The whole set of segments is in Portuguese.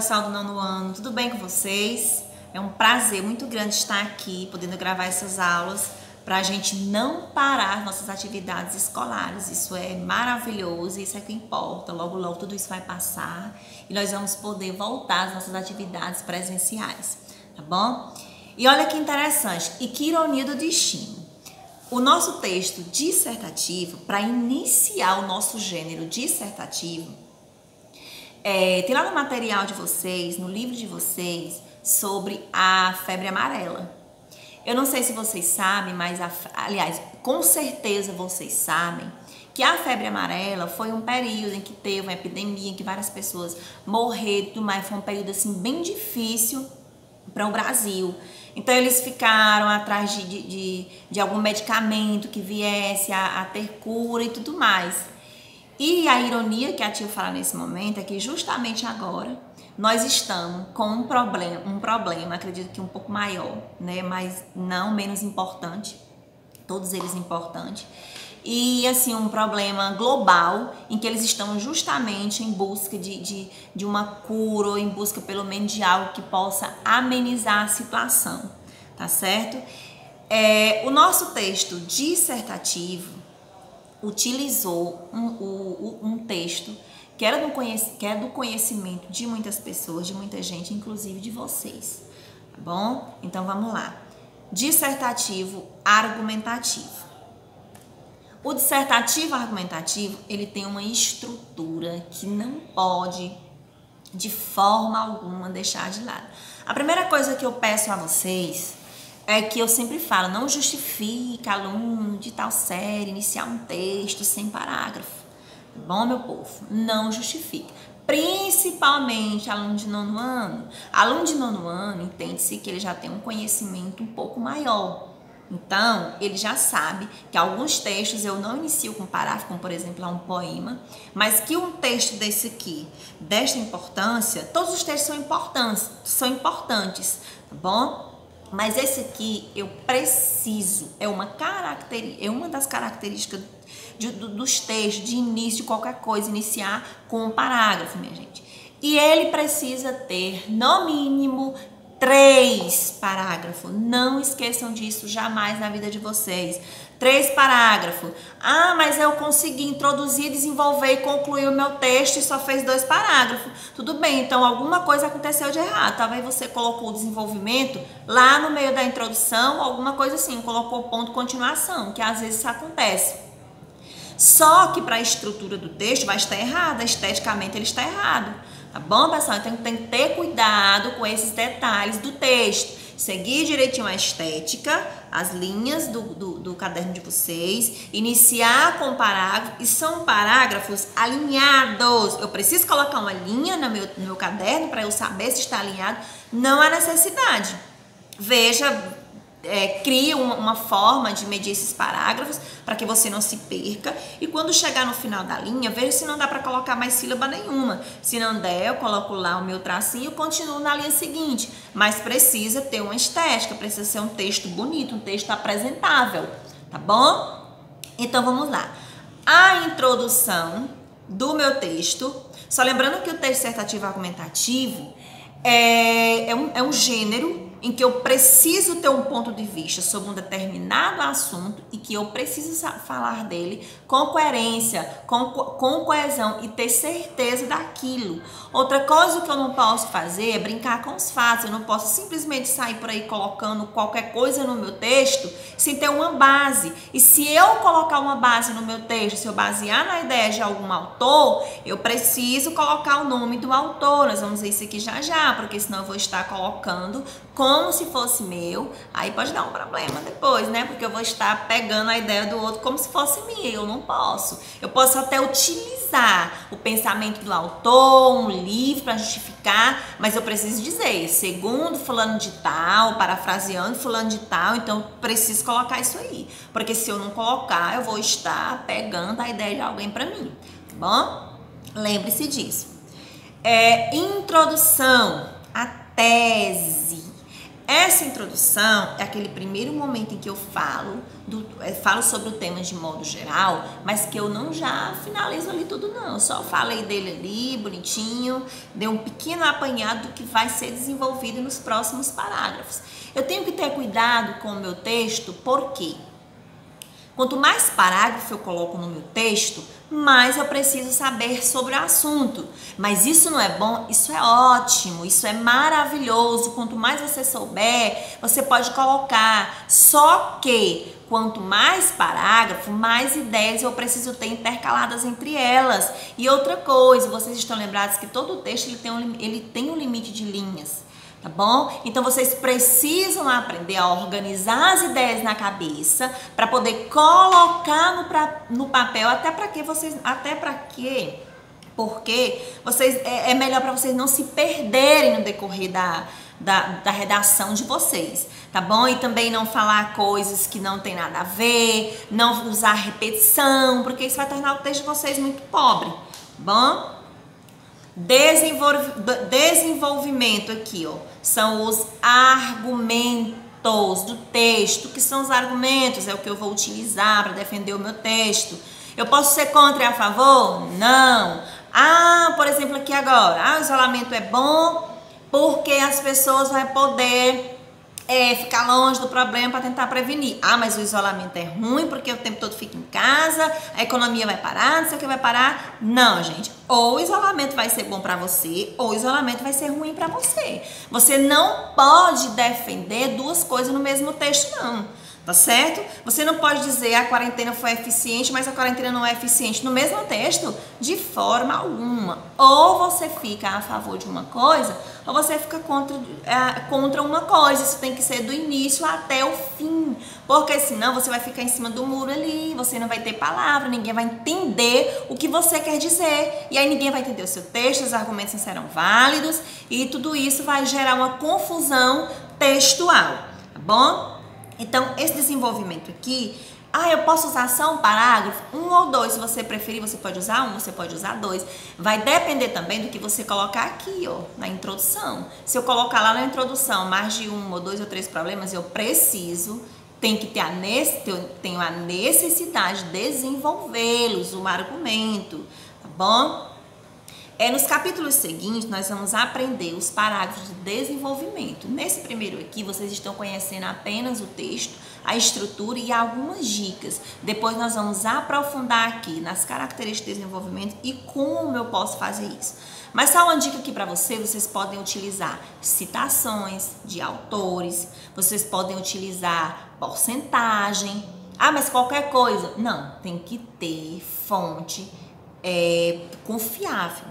pessoal do nono ano, tudo bem com vocês? É um prazer muito grande estar aqui, podendo gravar essas aulas, para a gente não parar nossas atividades escolares. Isso é maravilhoso, isso é que importa. Logo, logo tudo isso vai passar e nós vamos poder voltar às nossas atividades presenciais, tá bom? E olha que interessante, e que ironia do destino. O nosso texto dissertativo, para iniciar o nosso gênero dissertativo, tem lá no material de vocês, no livro de vocês, sobre a febre amarela. Eu não sei se vocês sabem, mas, aliás, com certeza vocês sabem que a febre amarela foi um período em que teve uma epidemia, em que várias pessoas morreram, mas foi um período assim bem difícil para o Brasil. Então eles ficaram atrás de algum medicamento que viesse a ter cura e tudo mais. E a ironia que a tia fala nesse momento é que justamente agora nós estamos com um problema, acredito que um pouco maior, né? Mas não menos importante, todos eles importantes. E assim, um problema global em que eles estão justamente em busca de uma cura, ou em busca pelo menos de algo que possa amenizar a situação, tá certo? O nosso texto dissertativo utilizou um texto que é do conhecimento de muitas pessoas, de muita gente, inclusive de vocês, tá bom? Então vamos lá. Dissertativo argumentativo. O dissertativo argumentativo, ele tem uma estrutura que não pode, de forma alguma, deixar de lado. A primeira coisa que eu peço a vocês é que eu sempre falo, não justifica aluno de tal série iniciar um texto sem parágrafo. Tá bom, meu povo? Não justifica. Principalmente aluno de nono ano. Aluno de nono ano, entende-se que ele já tem um conhecimento um pouco maior. Então, ele já sabe que alguns textos eu não inicio com parágrafo, como por exemplo um poema, mas que um texto desse aqui, desta importância, todos os textos são importantes, tá bom? Mas esse aqui eu preciso, é uma das características dos textos, de início de qualquer coisa, iniciar com um parágrafo, minha gente. E ele precisa ter, no mínimo, 3 parágrafos. Não esqueçam disso jamais na vida de vocês. 3 parágrafos. Ah, mas eu consegui introduzir, desenvolver e concluir o meu texto e só fez 2 parágrafos. Tudo bem, então alguma coisa aconteceu de errado. Talvez você colocou o desenvolvimento lá no meio da introdução, alguma coisa assim, colocou ponto de continuação, que às vezes isso acontece. Só que para a estrutura do texto vai estar errada, esteticamente ele está errado. Tá bom, pessoal? Então tem que ter cuidado com esses detalhes do texto. Seguir direitinho a estética, as linhas do caderno de vocês, iniciar com parágrafo, e são parágrafos alinhados. Eu preciso colocar uma linha no meu caderno para eu saber se está alinhado. Não há necessidade. Veja, crie uma forma de medir esses parágrafos para que você não se perca. E quando chegar no final da linha, veja se não dá para colocar mais sílaba nenhuma. Se não der, eu coloco lá o meu tracinho e continuo na linha seguinte. Mas precisa ter uma estética, precisa ser um texto bonito, um texto apresentável, tá bom? Então vamos lá. A introdução do meu texto, só lembrando que o texto dissertativo argumentativo é um gênero em que eu preciso ter um ponto de vista sobre um determinado assunto e que eu preciso falar dele com coerência, com coesão e ter certeza daquilo. Outra coisa que eu não posso fazer é brincar com os fatos. Eu não posso simplesmente sair por aí colocando qualquer coisa no meu texto sem ter uma base. E se eu colocar uma base no meu texto, se eu basear na ideia de algum autor, eu preciso colocar o nome do autor. Nós vamos ver isso aqui já já, porque senão eu vou estar colocando como se fosse meu, aí pode dar um problema depois, né? Porque eu vou estar pegando a ideia do outro como se fosse minha, eu não posso. Eu posso até utilizar o pensamento do autor, um livro para justificar, mas eu preciso dizer, segundo fulano de tal, parafraseando fulano de tal, então eu preciso colocar isso aí. Porque se eu não colocar, eu vou estar pegando a ideia de alguém para mim, tá bom? Lembre-se disso. Introdução, a tese. Essa introdução é aquele primeiro momento em que eu falo sobre o tema de modo geral, mas que eu não já finalizo ali tudo não. Eu só falei dele ali, bonitinho, dei um pequeno apanhado do que vai ser desenvolvido nos próximos parágrafos. Eu tenho que ter cuidado com o meu texto, por quê? Quanto mais parágrafo eu coloco no meu texto, mais eu preciso saber sobre o assunto. Mas isso não é bom? Isso é ótimo, isso é maravilhoso. Quanto mais você souber, você pode colocar. Só que quanto mais parágrafo, mais ideias eu preciso ter intercaladas entre elas. E outra coisa, vocês estão lembrados que todo texto ele tem um limite de linhas. Tá bom? Então vocês precisam aprender a organizar as ideias na cabeça para poder colocar no papel, porque é melhor para vocês não se perderem no decorrer da redação de vocês, tá bom? E também não falar coisas que não tem nada a ver, não usar repetição, porque isso vai tornar o texto de vocês muito pobre, tá bom? Desenvolvimento aqui, ó, são os argumentos do texto. O que são os argumentos? É o que eu vou utilizar para defender o meu texto. Eu posso ser contra e a favor? Não. Por exemplo, aqui agora, o isolamento é bom porque as pessoas vão poder ficar longe do problema para tentar prevenir. Mas o isolamento é ruim porque o tempo todo fica em casa, a economia vai parar, não sei o que vai parar. Não, gente. Ou o isolamento vai ser bom para você, ou o isolamento vai ser ruim para você. Você não pode defender duas coisas no mesmo texto, não. Tá certo? Você não pode dizer a quarentena foi eficiente, mas a quarentena não é eficiente no mesmo texto, de forma alguma. Ou você fica a favor de uma coisa, ou você fica contra uma coisa. Isso tem que ser do início até o fim, porque senão você vai ficar em cima do muro ali, você não vai ter palavra, ninguém vai entender o que você quer dizer, e aí ninguém vai entender o seu texto, os argumentos não serão válidos, e tudo isso vai gerar uma confusão textual, tá bom? Então, esse desenvolvimento aqui, eu posso usar só um parágrafo, um ou dois, se você preferir, você pode usar um, você pode usar dois. Vai depender também do que você colocar aqui, ó, na introdução. Se eu colocar lá na introdução mais de um ou dois ou três problemas, eu tenho a necessidade de desenvolvê-los, um argumento, tá bom? Nos capítulos seguintes, nós vamos aprender os parágrafos de desenvolvimento. Nesse primeiro aqui, vocês estão conhecendo apenas o texto, a estrutura e algumas dicas. Depois nós vamos aprofundar aqui nas características de desenvolvimento e como eu posso fazer isso. Mas só uma dica aqui para vocês podem utilizar citações de autores, vocês podem utilizar porcentagem. Mas qualquer coisa. Não, tem que ter fonte confiável.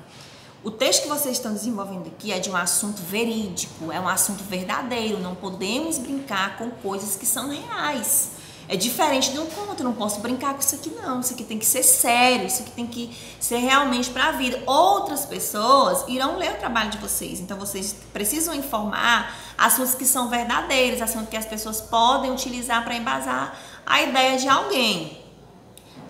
O texto que vocês estão desenvolvendo aqui é de um assunto verídico, é um assunto verdadeiro, não podemos brincar com coisas que são reais. É diferente de um conto, eu não posso brincar com isso aqui não, isso aqui tem que ser sério, isso aqui tem que ser realmente para a vida. Outras pessoas irão ler o trabalho de vocês, então vocês precisam informar assuntos que são verdadeiros, assuntos que as pessoas podem utilizar para embasar a ideia de alguém,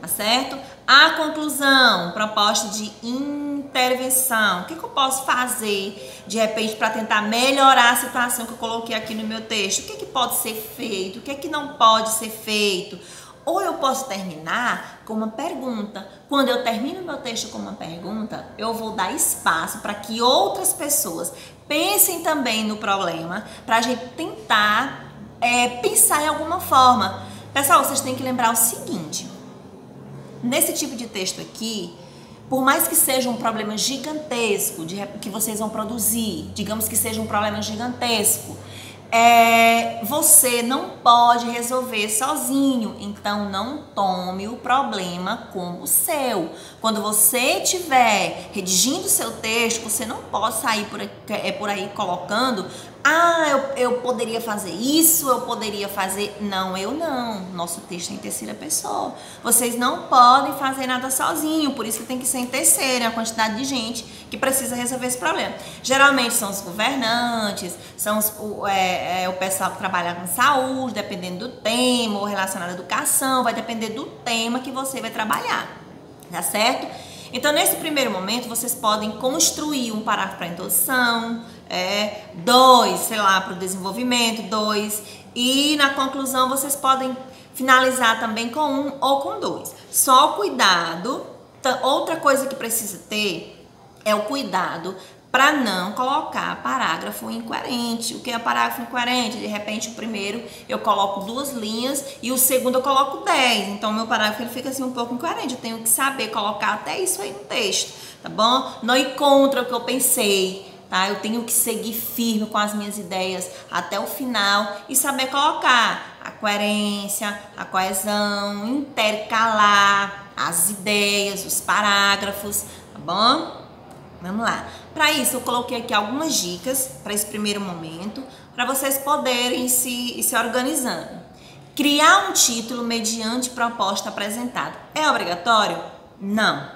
tá certo? A conclusão, proposta de intervenção. O que eu posso fazer, de repente, para tentar melhorar a situação que eu coloquei aqui no meu texto? O que pode ser feito? O que não pode ser feito? Ou eu posso terminar com uma pergunta. Quando eu termino meu texto com uma pergunta, eu vou dar espaço para que outras pessoas pensem também no problema, para a gente tentar pensar em alguma forma. Pessoal, vocês têm que lembrar o seguinte. Nesse tipo de texto aqui, por mais que seja um problema gigantesco que vocês vão produzir, digamos que seja um problema gigantesco, você não pode resolver sozinho, então não tome o problema como seu. Quando você estiver redigindo o seu texto, você não pode sair por aí colocando eu poderia fazer isso, eu poderia fazer... Não, eu não. Nosso texto é em terceira pessoa. Vocês não podem fazer nada sozinho, por isso que tem que ser em terceira, a quantidade de gente que precisa resolver esse problema. Geralmente são os governantes, são o pessoal que trabalha com saúde, dependendo do tema, ou relacionado à educação, vai depender do tema que você vai trabalhar, tá certo? Então, nesse primeiro momento, vocês podem construir um parágrafo para introdução, 2, sei lá, para o desenvolvimento, 2. E na conclusão vocês podem finalizar também com 1 ou com 2. Só o cuidado, outra coisa que precisa ter é o cuidado para não colocar parágrafo incoerente. O que é parágrafo incoerente? De repente, o primeiro eu coloco 2 linhas e o segundo eu coloco 10. Então, o meu parágrafo ele fica assim um pouco incoerente. Eu tenho que saber colocar até isso aí no texto, tá bom? Não ir contra o que eu pensei, tá? Eu tenho que seguir firme com as minhas ideias até o final e saber colocar a coerência, a coesão, intercalar as ideias, os parágrafos, tá bom? Vamos lá. Para isso, eu coloquei aqui algumas dicas para esse primeiro momento, para vocês poderem se organizando. Criar um título mediante proposta apresentada. É obrigatório? Não.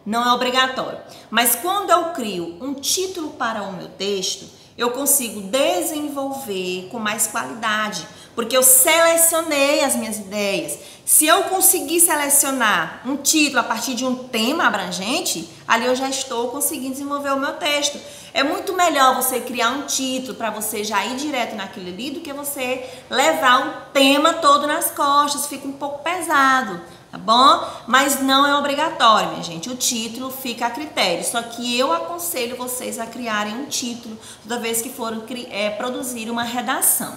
Não é obrigatório. Mas quando eu crio um título para o meu texto, eu consigo desenvolver com mais qualidade, porque eu selecionei as minhas ideias. Se eu conseguir selecionar um título a partir de um tema abrangente, ali eu já estou conseguindo desenvolver o meu texto. É muito melhor você criar um título para você já ir direto naquilo ali do que você levar um tema todo nas costas, fica um pouco pesado, tá bom? Mas não é obrigatório, minha gente, o título fica a critério, só que eu aconselho vocês a criarem um título toda vez que forem produzir uma redação,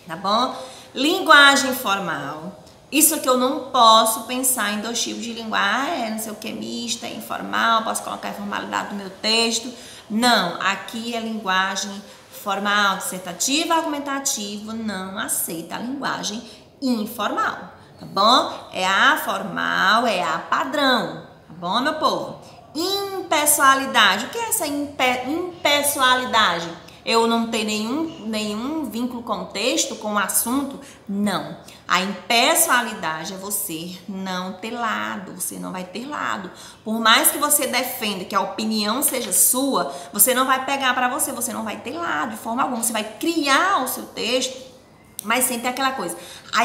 tá bom? Linguagem formal. Isso aqui eu não posso pensar em 2 tipos de linguagem, não sei o que, mista, informal, posso colocar a formalidade no meu texto. Não, aqui é linguagem formal, dissertativa, argumentativa, não aceita a linguagem informal, tá bom? É a formal, é a padrão, tá bom, meu povo? Impessoalidade, o que é essa impessoalidade? Eu não tenho nenhum vínculo com o texto, com o assunto? Não. A impessoalidade é você não ter lado, você não vai ter lado. Por mais que você defenda que a opinião seja sua, você não vai pegar para você, você não vai ter lado de forma alguma. Você vai criar o seu texto, mas sem ter aquela coisa.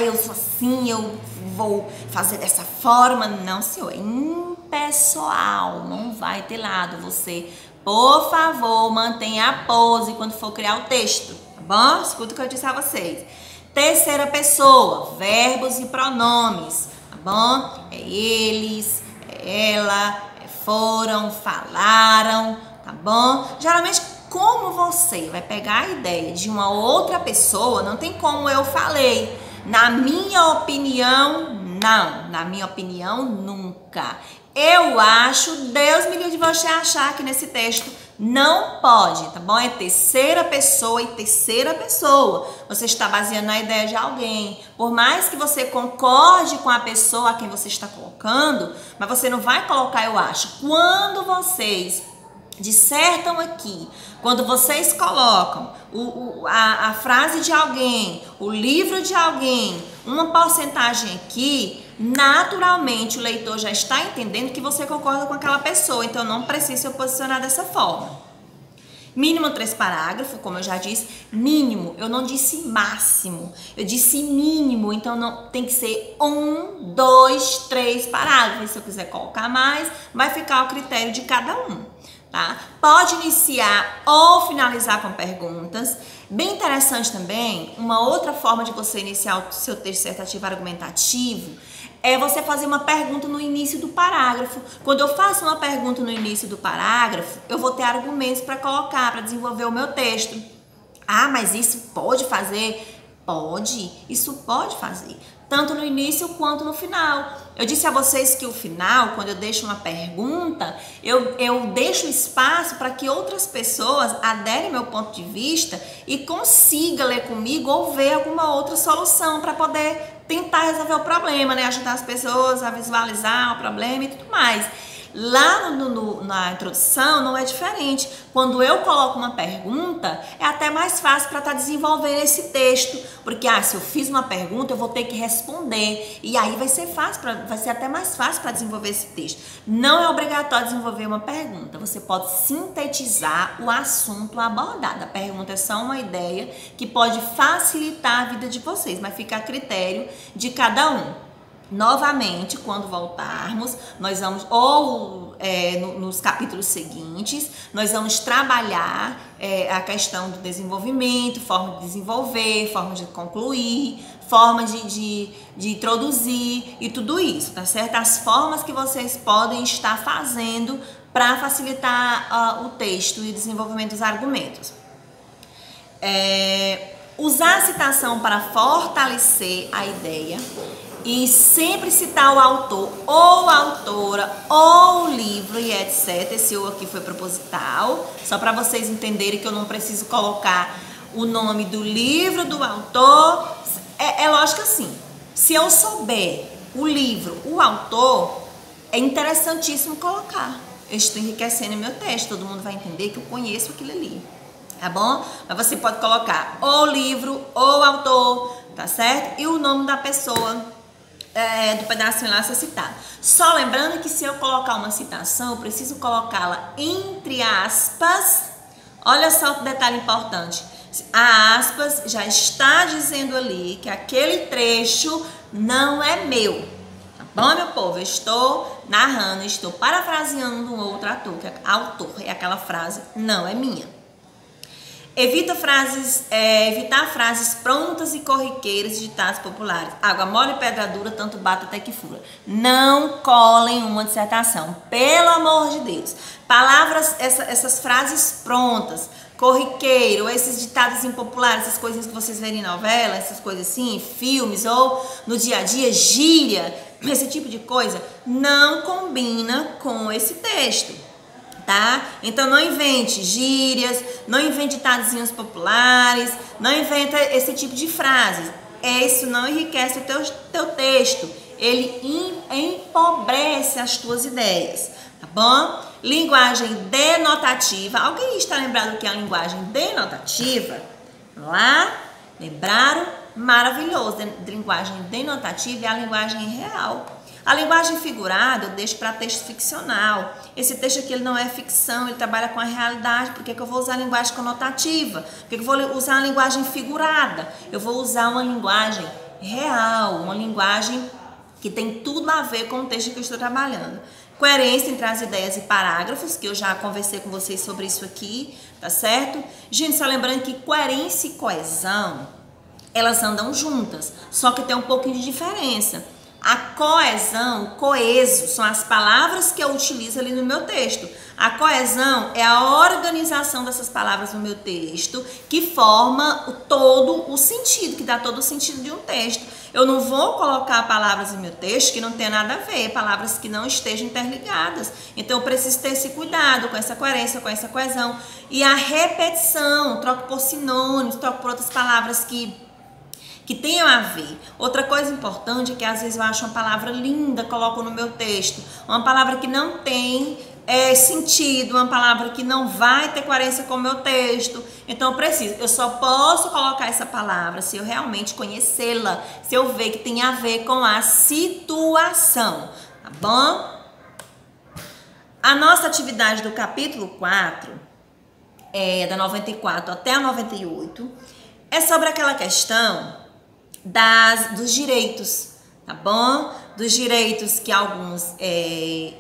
Eu sou assim, eu vou fazer dessa forma. Não, senhor, é impessoal, não vai ter lado. Você, por favor, mantenha a pose quando for criar o texto, tá bom? Escuta o que eu disse a vocês. Terceira pessoa, verbos e pronomes, tá bom? É eles, é ela, é foram, falaram, tá bom? Geralmente, como você vai pegar a ideia de uma outra pessoa, não tem como eu falei. Na minha opinião, não. Na minha opinião, nunca. Eu acho, Deus me livre de você achar aqui nesse texto, não pode, tá bom? É terceira pessoa e terceira pessoa. Você está baseando na ideia de alguém. Por mais que você concorde com a pessoa a quem você está colocando, mas você não vai colocar eu acho. Quando vocês dissertam aqui, quando vocês colocam a frase de alguém, o livro de alguém, uma porcentagem aqui, naturalmente o leitor já está entendendo que você concorda com aquela pessoa, então não precisa se posicionar dessa forma. Mínimo 3 parágrafos, como eu já disse, mínimo, eu não disse máximo, eu disse mínimo, então não tem que ser 1, 2, 3 parágrafos. Se eu quiser colocar mais, vai ficar ao critério de cada um, tá? Pode iniciar ou finalizar com perguntas. Bem interessante também, uma outra forma de você iniciar o seu texto dissertativo argumentativo é você fazer uma pergunta no início do parágrafo. Quando eu faço uma pergunta no início do parágrafo, eu vou ter argumentos para colocar, para desenvolver o meu texto. Ah, mas isso pode fazer? Pode, isso pode fazer. Tanto no início quanto no final. Eu disse a vocês que o final, quando eu deixo uma pergunta, eu deixo espaço para que outras pessoas aderem ao meu ponto de vista e consigam ler comigo ou ver alguma outra solução para poder tentar resolver o problema, né? Ajudar as pessoas a visualizar o problema e tudo mais. Lá na introdução não é diferente. Quando eu coloco uma pergunta, é até mais fácil para estar desenvolvendo esse texto, porque se eu fiz uma pergunta, eu vou ter que responder e aí vai ser até mais fácil para desenvolver esse texto. Não é obrigatório desenvolver uma pergunta. Você pode sintetizar o assunto abordado. A pergunta é só uma ideia que pode facilitar a vida de vocês, mas fica a critério de cada um. Novamente, quando voltarmos, nós vamos, ou nos capítulos seguintes, nós vamos trabalhar a questão do desenvolvimento, forma de desenvolver, forma de concluir, forma de introduzir e tudo isso, tá certo? As formas que vocês podem estar fazendo para facilitar o texto e o desenvolvimento dos argumentos. Usar a citação para fortalecer a ideia e sempre citar o autor ou a autora ou o livro e etc. Esse ou aqui foi proposital, só para vocês entenderem que eu não preciso colocar o nome do livro, do autor. É lógico assim, se eu souber o livro, o autor, é interessantíssimo colocar. Eu estou enriquecendo o meu texto, todo mundo vai entender que eu conheço aquilo ali. Tá bom? Mas você pode colocar ou livro, ou autor, tá certo? E o nome da pessoa do pedacinho lá a ser citado. Só lembrando que se eu colocar uma citação, eu preciso colocá-la entre aspas. Olha só que detalhe importante. A aspas já está dizendo ali que aquele trecho não é meu. Tá bom, meu povo? Eu estou narrando, estou parafraseando um outro autor. E aquela frase não é minha. Evitar frases prontas e corriqueiras de ditados populares. Água mole e pedra dura, tanto bate até que fura. Não colem uma dissertação, pelo amor de Deus. Palavras, essas frases prontas, corriqueiro, esses ditados impopulares, essas coisinhas que vocês verem em novela, essas coisas assim, filmes ou no dia a dia, gíria, esse tipo de coisa, não combina com esse texto. Tá? Então não invente gírias, não invente ditadozinhos populares, não inventa esse tipo de frases. Isso não enriquece o teu texto, ele empobrece as tuas ideias, tá bom? Linguagem denotativa. Alguém está lembrado do que é a linguagem denotativa? Lá, lembraram? Maravilhoso. Linguagem denotativa é a linguagem real. A linguagem figurada eu deixo para texto ficcional. Esse texto aqui ele não é ficção, ele trabalha com a realidade. Por que eu vou usar a linguagem conotativa? Por que eu vou usar a linguagem figurada? Eu vou usar uma linguagem real, uma linguagem que tem tudo a ver com o texto que eu estou trabalhando. Coerência entre as ideias e parágrafos, que eu já conversei com vocês sobre isso aqui, tá certo? Gente, só lembrando que coerência e coesão, elas andam juntas, só que tem um pouquinho de diferença. A coesão, coeso, são as palavras que eu utilizo ali no meu texto. A coesão é a organização dessas palavras no meu texto que forma todo o sentido, que dá todo o sentido de um texto. Eu não vou colocar palavras no meu texto que não tem nada a ver, palavras que não estejam interligadas. Então eu preciso ter esse cuidado com essa coerência, com essa coesão. E a repetição, troco por sinônimos, troco por outras palavras que tenham a ver. Outra coisa importante é que às vezes eu acho uma palavra linda, coloco no meu texto, uma palavra que não tem sentido, uma palavra que não vai ter coerência com o meu texto. Então eu só posso colocar essa palavra se eu realmente conhecê-la, se eu ver que tem a ver com a situação, tá bom? A nossa atividade do capítulo 4, da 94 até a 98, é sobre aquela questão dos direitos, tá bom? Dos direitos que alguns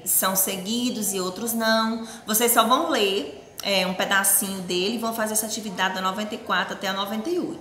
são seguidos e outros não. Vocês só vão ler um pedacinho dele e vão fazer essa atividade da 94 até a 98.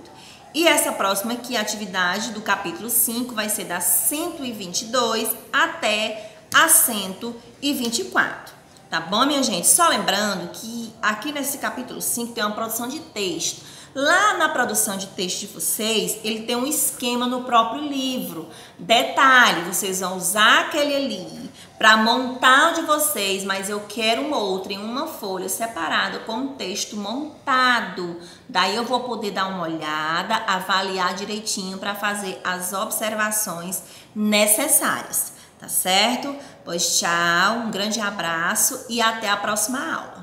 E essa próxima aqui, a atividade do capítulo 5, vai ser da 122 até a 124. Tá bom, minha gente? Só lembrando que aqui nesse capítulo 5 tem uma produção de texto. Lá na produção de texto de vocês, ele tem um esquema no próprio livro. Detalhe, vocês vão usar aquele ali para montar o de vocês, mas eu quero um outro em uma folha separada com um texto montado. Daí eu vou poder dar uma olhada, avaliar direitinho para fazer as observações necessárias, tá certo? Pois tchau, um grande abraço e até a próxima aula.